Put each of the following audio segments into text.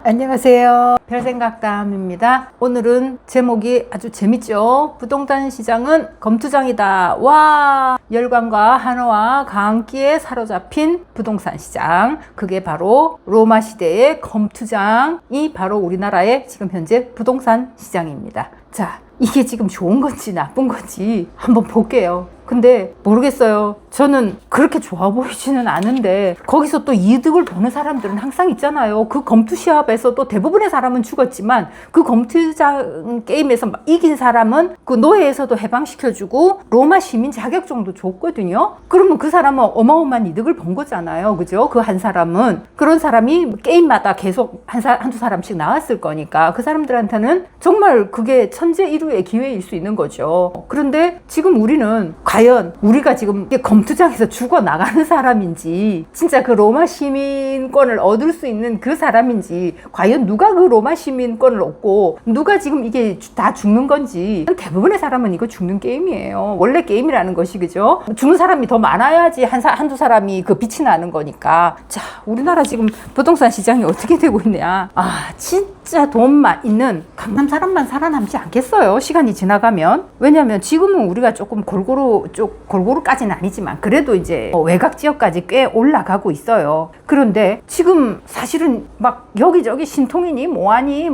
안녕하세요. 별생각담입니다. 오늘은 제목이 아주 재밌죠. 부동산 시장은 검투장이다. 와, 열광과 한화와 광기에 사로잡힌 부동산 시장. 그게 바로 로마 시대의 검투장이 바로 우리나라의 지금 현재 부동산 시장입니다. 자, 이게 지금 좋은 건지 나쁜 건지 한번 볼게요. 근데 모르겠어요. 저는 그렇게 좋아 보이지는 않은데 거기서 또 이득을 보는 사람들은 항상 있잖아요. 그 검투 시합에서 또 대부분의 사람은 죽었지만 그 검투장 게임에서 이긴 사람은 그 노예에서도 해방시켜주고 로마 시민 자격증도 줬거든요. 그러면 그 사람은 어마어마한 이득을 본 거잖아요. 그죠? 그 한 사람은. 그런 사람이 게임마다 계속 한두 사람씩 나왔을 거니까 그 사람들한테는 정말 그게 천재일우의 기회일 수 있는 거죠. 그런데 지금 우리는 과연 우리가 지금 검투장에서 죽어나가는 사람인지 진짜 그 로마 시민권을 얻을 수 있는 그 사람인지 과연 누가 그 로마 시민권을 얻고 누가 지금 이게 다 죽는 건지 대부분의 사람은 이거 죽는 게임이에요. 원래 게임이라는 것이 그죠? 죽는 사람이 더 많아야지 한두 사람이 그 빛이 나는 거니까. 자, 우리나라 지금 부동산 시장이 어떻게 되고 있냐. 진짜 돈만 있는 강남 사람만 살아남지 않겠어요. 시간이 지나가면. 왜냐면 지금은 우리가 조금 골고루까지는 아니지만 그래도 이제 외곽 지역까지 꽤 올라가고 있어요. 그런데 지금 사실은 막 여기저기 신통이니 뭐하니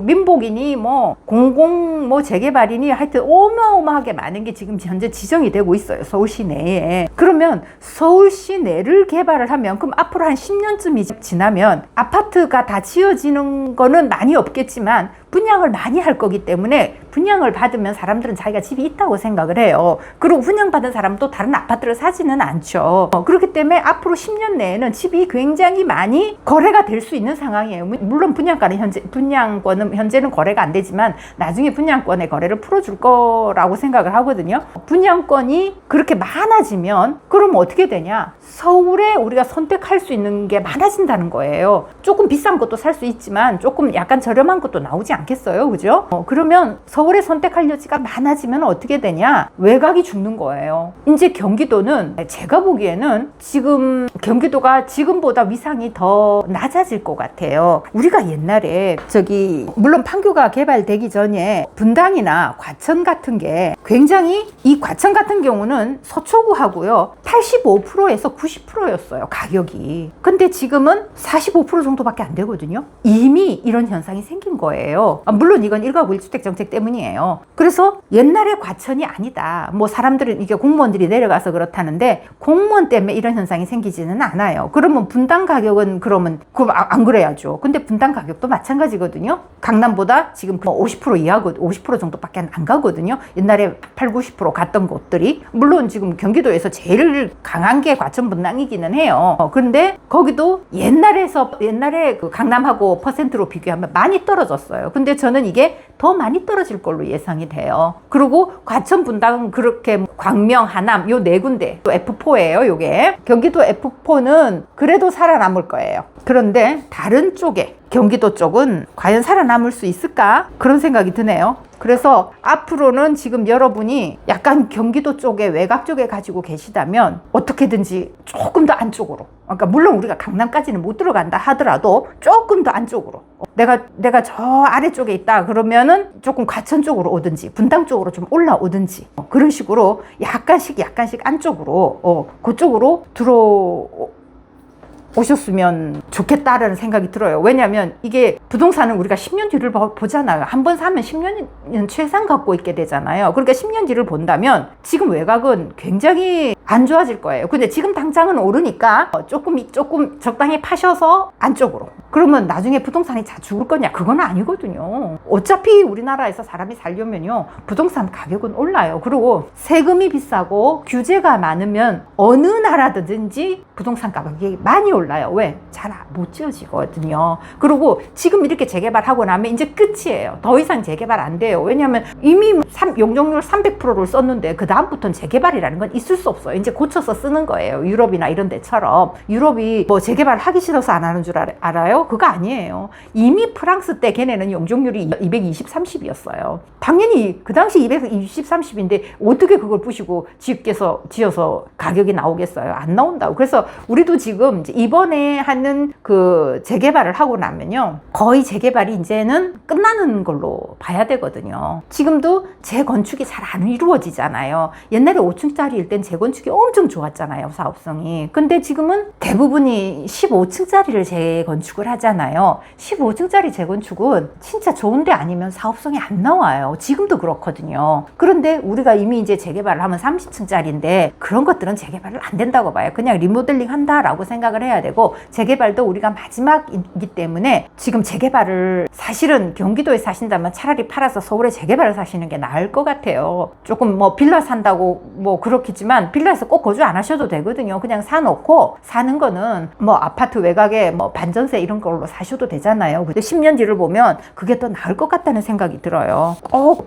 민복이니 재개발이니 하여튼 어마어마하게 많은 게 지금 현재 지정이 되고 있어요. 서울시 내에. 그러면 서울시 내를 개발을 하면 그럼 앞으로 한 10년쯤이 지나면 아파트가 다 지어지는 거는 많이 없겠지만 분양을 많이 할 거기 때문에 분양을 받으면 사람들은 자기가 집이 있다고 생각을 해요. 그리고 분양받은 사람도 다른 아파트를 사지는 않죠. 그렇기 때문에 앞으로 10년 내에는 집이 굉장히 많이 거래가 될 수 있는 상황이에요. 물론 분양권은 현재는 거래가 안 되지만 나중에 분양권의 거래를 풀어줄 거라고 생각을 하거든요. 분양권이 그렇게 많아지면 그럼 어떻게 되냐? 서울에 우리가 선택할 수 있는 게 많아진다는 거예요. 조금 비싼 것도 살 수 있지만 조금 약간 저렴한 것도 나오지 않겠어요? 그죠? 그러면 서울에 선택할 여지가 많아지면 어떻게 되냐? 외곽이 죽는 거예요. 이제 경기도는 제가 보기에는 지금 경기도가 지금보다 위상이 더 낮아질 것 같아요. 우리가 옛날에 물론 판교가 개발되기 전에 분당이나 과천 같은 게 굉장히 이 과천 같은 경우는 서초구하고요 85%에서 90%였어요. 가격이. 근데 지금은 45% 정도밖에 안 되거든요. 이미 이런 현상이 생긴 거예요. 물론 이건 1가구 1주택 정책 때문이에요. 그래서 옛날에 과천이 아니다. 사람들은 이게 공무원들이 내려가서 그렇다는데 공무원 때문에 이런 현상이 생기지는 않아요. 그러면 분당 가격은 안 그래야죠. 근데 분당 가격도 마찬가지거든요. 강남보다 지금 50% 이하고 50% 정도밖에 안 가거든요. 옛날에 80-90% 갔던 곳들이. 물론 지금 경기도에서 제일 강한 게 과천 분당이기는 해요. 그런데 거기도 옛날에 그 강남하고 퍼센트로 비교하면 많이 떨어졌어요. 근데 저는 이게 더 많이 떨어질 걸로 예상이 돼요. 그리고 과천, 분당, 그렇게 광명, 하남 요 네 군데 또 F4예요. 요게 경기도 F4는 그래도 살아남을 거예요. 그런데 다른 쪽에 경기도 쪽은 과연 살아남을 수 있을까? 그런 생각이 드네요. 그래서 앞으로는 지금 여러분이 약간 경기도 쪽에 외곽 쪽에 가지고 계시다면 어떻게든지 조금 더 안쪽으로, 그러니까 물론 우리가 강남까지는 못 들어간다 하더라도 조금 더 안쪽으로, 내가 저 아래쪽에 있다 그러면은 조금 과천 쪽으로 오든지 분당 쪽으로 좀 올라오든지 그런 식으로 약간씩 안쪽으로 그쪽으로 오셨으면 좋겠다라는 생각이 들어요. 왜냐하면 이게 부동산은 우리가 10년 뒤를 보잖아요. 한 번 사면 10년은 최상 갖고 있게 되잖아요. 그러니까 10년 뒤를 본다면 지금 외곽은 굉장히 안 좋아질 거예요. 근데 지금 당장은 오르니까 조금 적당히 파셔서 안쪽으로. 그러면 나중에 부동산이 다 죽을 거냐? 그건 아니거든요. 어차피 우리나라에서 사람이 살려면요 부동산 가격은 올라요. 그리고 세금이 비싸고 규제가 많으면 어느 나라든지 부동산 가격이 많이 올라요. 왜? 잘 못 지어지거든요. 그리고 지금 이렇게 재개발하고 나면 이제 끝이에요. 더 이상 재개발 안 돼요. 왜냐하면 이미 용적률 300%를 썼는데 그 다음부터는 재개발이라는 건 있을 수 없어요. 이제 고쳐서 쓰는 거예요. 유럽이나 이런 데처럼. 유럽이 뭐 재개발을 하기 싫어서 안 하는 줄 알아요? 그거 아니에요. 이미 프랑스 때 걔네는 용적률이 220, 30이었어요. 당연히 그 당시 220, 30인데 어떻게 그걸 부시고 지어서 가격이 나오겠어요? 안 나온다고. 그래서 우리도 지금 이번에 하는 그 재개발을 하고 나면요, 거의 재개발이 이제는 끝나는 걸로 봐야 되거든요. 지금도 재건축이 잘 안 이루어지잖아요. 옛날에 5층짜리일 땐 재건축이 엄청 좋았잖아요, 사업성이. 근데 지금은 대부분이 15층짜리를 재건축을 하잖아요. 15층짜리 재건축은 진짜 좋은데 아니면 사업성이 안 나와요. 지금도 그렇거든요. 그런데 우리가 이미 이제 재개발을 하면 30층짜리인데 그런 것들은 재개발을 안 된다고 봐요. 그냥 리모델링 한다라고 생각을 해야 되고, 재개발도 우리가 마지막이기 때문에 지금 재개발을, 사실은 경기도에 사신다면 차라리 팔아서 서울에 재개발을 사시는 게 나을 것 같아요. 조금 뭐 빌라 산다고 뭐 그렇겠지만 빌라에서 꼭 거주 안 하셔도 되거든요. 그냥 사놓고, 사는 거는 뭐 아파트 외곽에 뭐 반전세 이런 걸로 사셔도 되잖아요. 근데 10년 뒤를 보면 그게 더 나을 것 같다는 생각이 들어요.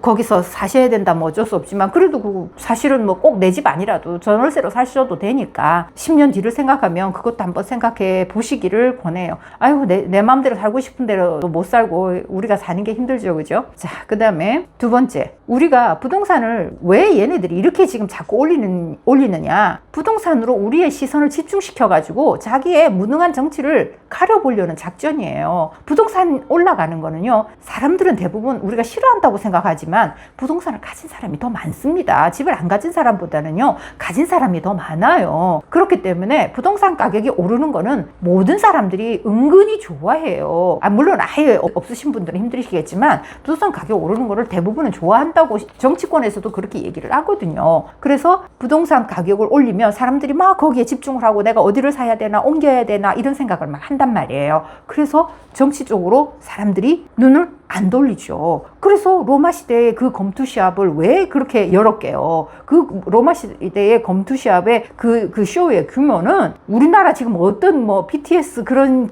거기서 사셔야 된다 뭐 어쩔 수 없지만, 그래도 사실은 뭐 꼭 내 집 아니라도 전월세로 사셔도 되니까 10년 뒤를 생각하면 그것도 한번 생각해 보시기를 권해요. 아이고, 내 마음대로 살고 싶은 대로 못 살고 우리가 사는 게 힘들죠, 그죠? 자, 그 다음에 두 번째, 우리가 부동산을 왜 얘네들이 이렇게 지금 자꾸 올리느냐, 부동산으로 우리의 시선을 집중시켜 가지고 자기의 무능한 정치를 가려보려는 작전이에요. 부동산 올라가는 거는요, 사람들은 대부분 우리가 싫어한다고 생각하지만 부동산을 가진 사람이 더 많습니다. 집을 안 가진 사람보다는요, 가진 사람이 더 많아요. 그렇기 때문에 부동산 가격이 오르는 거는 모든 사람들이 은근히 좋아해요. 물론 아예 없으신 분들은 힘드시겠지만 부동산 가격 오르는 거를 대부분은 좋아한다고 정치권에서도 그렇게 얘기를 하거든요. 그래서 부동산 가격을 올리면 사람들이 막 거기에 집중을 하고 내가 어디를 사야 되나, 옮겨야 되나 이런 생각을 막 한단 말이에요. 그래서 정치적으로 사람들이 눈을 안 돌리죠. 그래서 로마 시대의 그 검투시합을 왜 그렇게 열었게요? 그 로마 시대의 검투시합의 그 쇼의 규모는 우리나라 지금 어떤 뭐 BTS 그런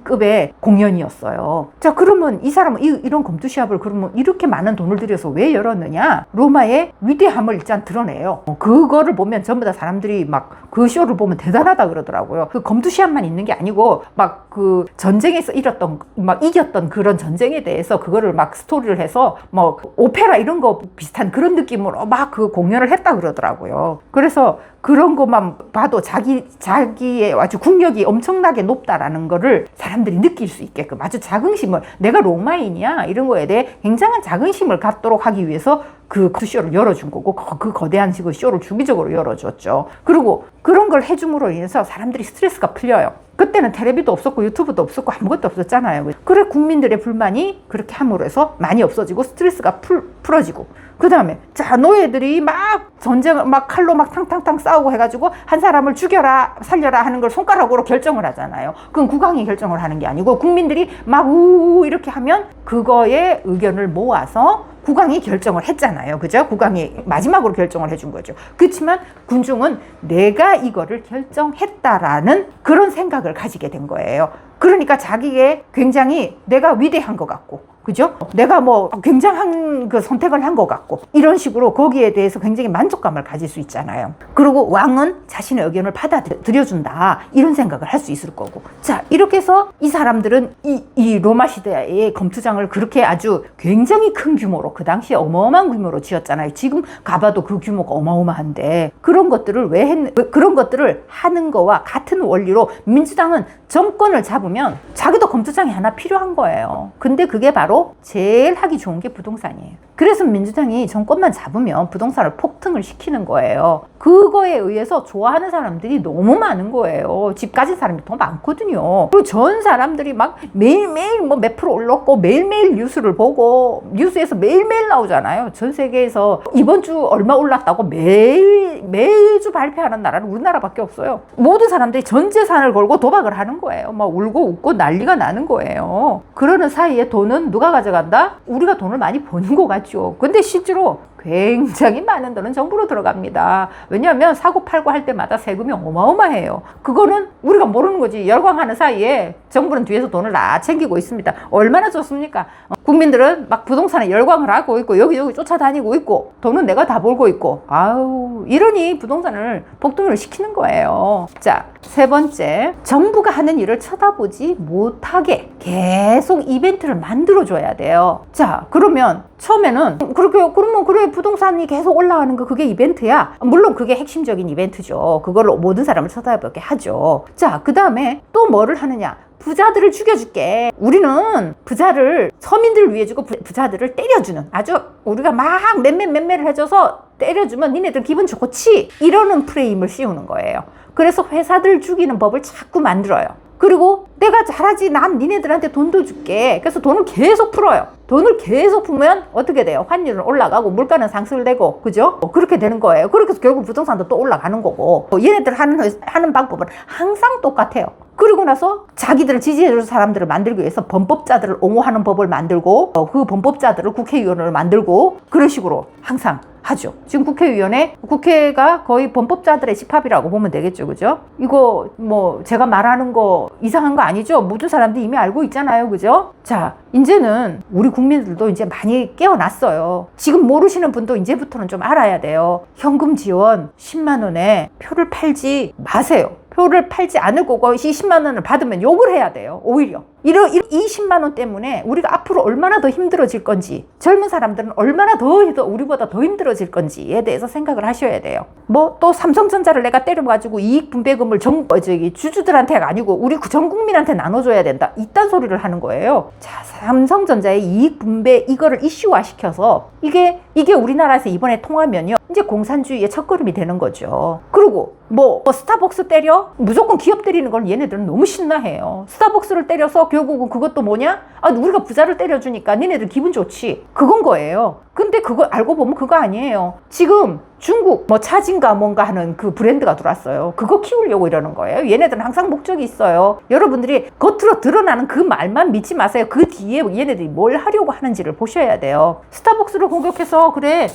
급의 공연이었어요. 자, 그러면 이 사람은 이런 검투시합을 그러면 이렇게 많은 돈을 들여서 왜 열었느냐? 로마의 위대함을 일단 드러내요. 그거를 보면 전부 다 사람들이 막 그 쇼를 보면 대단하다 그러더라고요. 그 검투시합만 있는 게 아니고 막 그 전쟁에서 이겼던 그런 전쟁에 대해서 그거를 막 스토리를 해서 뭐 오페라 이런 거 비슷한 그런 느낌으로 막 그 공연을 했다 그러더라고요. 그래서 그런 것만 봐도 자기의 아주 국력이 엄청나게 높다라는 거를 사람들이 느낄 수 있게끔 아주 자긍심을, 내가 로마인이야 이런 거에 대해 굉장한 자긍심을 갖도록 하기 위해서 그 쇼를 열어준 거고, 그 거대한 그 쇼를 주기적으로 열어줬죠. 그리고 그런 걸 해줌으로 인해서 사람들이 스트레스가 풀려요. 그때는 텔레비도 없었고 유튜브도 없었고 아무것도 없었잖아요. 그래, 국민들의 불만이 그렇게 함으로 해서 많이 없어지고 스트레스가 풀어지고, 그 다음에 자, 노예들이 막 전쟁을 막 칼로 막 탕탕탕 싸우고 해가지고 한 사람을 죽여라 살려라 하는 걸 손가락으로 결정을 하잖아요. 그건 국왕이 결정을 하는 게 아니고 국민들이 막 우우 이렇게 하면 그거에 의견을 모아서 국왕이 결정을 했잖아요. 그죠? 국왕이 마지막으로 결정을 해준 거죠. 그렇지만 군중은 내가 이거를 결정했다라는 그런 생각을 가지게 된 거예요. 그러니까 자기의 굉장히 내가 위대한 것 같고, 그죠? 내가 뭐 굉장한 그 선택을 한 것 같고, 이런 식으로 거기에 대해서 굉장히 만족감을 가질 수 있잖아요. 그리고 왕은 자신의 의견을 받아들여준다 이런 생각을 할 수 있을 거고. 자, 이렇게 해서 이 사람들은 이 로마 시대의 검투장을 그렇게 아주 굉장히 큰 규모로, 그 당시에 어마어마한 규모로 지었잖아요. 지금 가봐도 그 규모가 어마어마한데, 그런 것들을 그런 것들을 하는 거와 같은 원리로 민주당은 정권을 잡으면 자기도 검투장이 하나 필요한 거예요. 근데 그게 바로 제일 하기 좋은 게 부동산이에요. 그래서 민주당이 정권만 잡으면 부동산을 폭등을 시키는 거예요. 그거에 의해서 좋아하는 사람들이 너무 많은 거예요. 집 가진 사람이 더 많거든요. 그리고 전 사람들이 막 매일매일 뭐 몇 프로 올랐고 매일매일 뉴스를 보고, 뉴스에서 매일매일 나오잖아요. 전 세계에서 이번 주 얼마 올랐다고 매주 발표하는 나라는 우리나라밖에 없어요. 모든 사람들이 전 재산을 걸고 도박을 하는 거예요. 막 울고 웃고 난리가 나는 거예요. 그러는 사이에 돈은 누가 가져간다? 우리가 돈을 많이 버는 것 같죠. 근데 실제로 굉장히 많은 돈은 정부로 들어갑니다. 왜냐하면 사고 팔고 할 때마다 세금이 어마어마해요. 그거는 우리가 모르는 거지. 열광하는 사이에 정부는 뒤에서 돈을 다 챙기고 있습니다. 얼마나 좋습니까? 국민들은 막 부동산에 열광을 하고 있고 여기저기 쫓아다니고 있고 돈은 내가 다 벌고 있고, 아우, 이러니 부동산을 폭등을 시키는 거예요. 자, 세 번째, 정부가 하는 일을 쳐다보지 못하게 계속 이벤트를 만들어줘야 돼요. 자, 그러면 처음에는 그러면 그래, 부동산이 계속 올라가는 거 그게 이벤트야. 물론 그게 핵심적인 이벤트죠. 그걸로 모든 사람을 쳐다보게 하죠. 자, 그 다음에 또 뭐를 하느냐? 부자들을 죽여줄게. 우리는 부자를, 서민들을 위해 주고 부자들을 때려주는, 아주 우리가 막 맴매를 해줘서 때려주면 니네들 기분 좋지, 이러는 프레임을 씌우는 거예요. 그래서 회사들 죽이는 법을 자꾸 만들어요. 그리고 내가 잘하지, 난 니네들한테 돈도 줄게. 그래서 돈을 계속 풀어요. 돈을 계속 풀면 어떻게 돼요? 환율은 올라가고 물가는 상승되고, 그죠? 그렇게 되는 거예요. 그렇게 해서 결국 부동산도 또 올라가는 거고, 얘네들 하는 방법은 항상 똑같아요. 그리고 나서 자기들을 지지해줄 사람들을 만들기 위해서 범법자들을 옹호하는 법을 만들고, 그 범법자들을 국회의원을 만들고, 그런 식으로 항상 하죠. 지금 국회가 거의 범법자들의 집합이라고 보면 되겠죠. 그죠? 이거 뭐 제가 말하는 거 이상한 거 아니죠? 모든 사람들이 이미 알고 있잖아요. 그죠? 자, 이제는 우리 국민들도 이제 많이 깨어났어요. 지금 모르시는 분도 이제부터는 좀 알아야 돼요. 현금 지원 10만 원에 표를 팔지 마세요. 표를 팔지 않을 거고, 이 10만 원을 받으면 욕을 해야 돼요. 오히려 이 10만 원 때문에 우리가 앞으로 얼마나 더 힘들어질 건지, 젊은 사람들은 얼마나 더 우리보다 더 힘들어질 건지에 대해서 생각을 하셔야 돼요. 뭐 또 삼성전자를 내가 때려가지고 이익 분배금을 주주들한테가 아니고 우리 전 국민한테 나눠줘야 된다, 이딴 소리를 하는 거예요. 자, 삼성전자의 이익 분배 이거를 이슈화 시켜서 이게 우리나라에서 이번에 통하면요, 이제 공산주의의 첫걸음이 되는 거죠. 그리고 뭐 스타벅스 때려? 무조건 기업 때리는 걸 얘네들은 너무 신나해요. 스타벅스를 때려서 결국은 그것도 뭐냐? 아, 우리가 부자를 때려주니까 니네들 기분 좋지, 그건 거예요. 근데 그거 알고 보면 그거 아니에요. 지금 중국 뭐 차진가 뭔가 하는 그 브랜드가 들어왔어요. 그거 키우려고 이러는 거예요. 얘네들은 항상 목적이 있어요. 여러분들이 겉으로 드러나는 그 말만 믿지 마세요. 그 뒤에 얘네들이 뭘 하려고 하는지를 보셔야 돼요. 스타벅스를 공격해서 그래,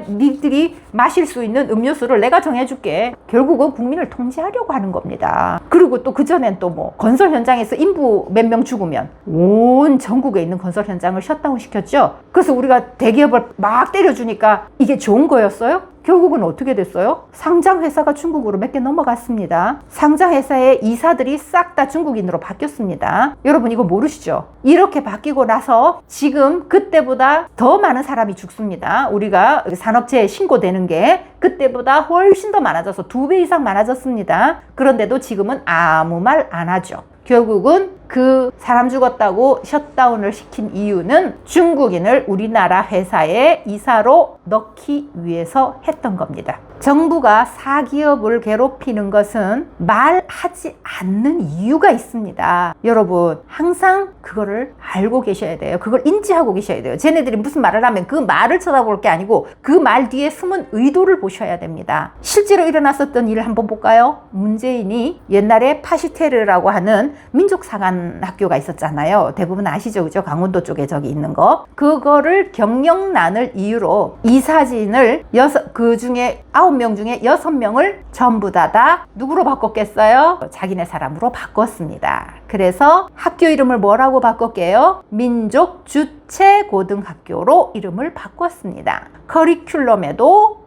니들이 마실 수 있는 음료수를 내가 정해줄게. 결국은 국민을 통제하려고 하는 겁니다. 그리고 또 그전엔 또 뭐 건설 현장에서 인부 몇 명 죽으면 온 전국에 있는 건설 현장을 셧다운 시켰죠. 그래서 우리가 대기업을 막 때려주니까 이게 좋은 거였어요? 결국은 어떻게 됐어요? 상장회사가 중국으로 몇 개 넘어갔습니다. 상장회사의 이사들이 싹 다 중국인으로 바뀌었습니다. 여러분 이거 모르시죠? 이렇게 바뀌고 나서 지금 그때보다 더 많은 사람이 죽습니다. 우리가 산업재해 신고되는 게 그때보다 훨씬 더 많아져서 2배 이상 많아졌습니다. 그런데도 지금은 아무 말 안 하죠. 결국은 그 사람 죽었다고 셧다운을 시킨 이유는 중국인을 우리나라 회사에 이사로 넣기 위해서 했던 겁니다. 정부가 사기업을 괴롭히는 것은 말하지 않는 이유가 있습니다. 여러분 항상 그거를 알고 계셔야 돼요. 그걸 인지하고 계셔야 돼요. 쟤네들이 무슨 말을 하면 그 말을 쳐다볼 게 아니고 그 말 뒤에 숨은 의도를 보셔야 됩니다. 실제로 일어났었던 일을 한번 볼까요? 문재인이 옛날에 파시테르라고 하는 민족사관 학교가 있었잖아요. 대부분 아시죠? 그죠? 강원도 쪽에 저기 있는 거. 그거를 경영난을 이유로 이사진을 그 중에 9명 중에 6명을 전부 다 누구로 바꿨겠어요? 자기네 사람으로 바꿨습니다. 그래서 학교 이름을 뭐라고 바꿨게요? 민족주체고등학교로 이름을 바꿨습니다. 커리큘럼에도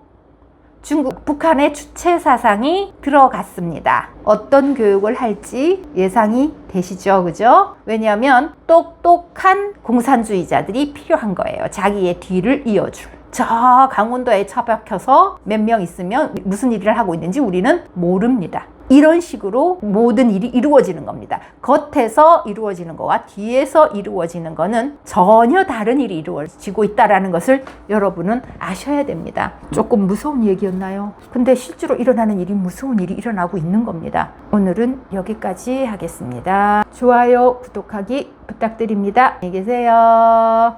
북한의 주체 사상이 들어갔습니다. 어떤 교육을 할지 예상이 되시죠? 그죠? 왜냐하면 똑똑한 공산주의자들이 필요한 거예요. 자기의 뒤를 이어줄. 저 강원도에 처박혀서 몇 명 있으면 무슨 일을 하고 있는지 우리는 모릅니다. 이런 식으로 모든 일이 이루어지는 겁니다. 겉에서 이루어지는 거와 뒤에서 이루어지는 거는 전혀 다른 일이 이루어지고 있다는 것을 여러분은 아셔야 됩니다. 조금 무서운 얘기였나요? 근데 실제로 일어나는 일이 무서운 일이 일어나고 있는 겁니다. 오늘은 여기까지 하겠습니다. 좋아요, 구독하기 부탁드립니다. 안녕히 계세요.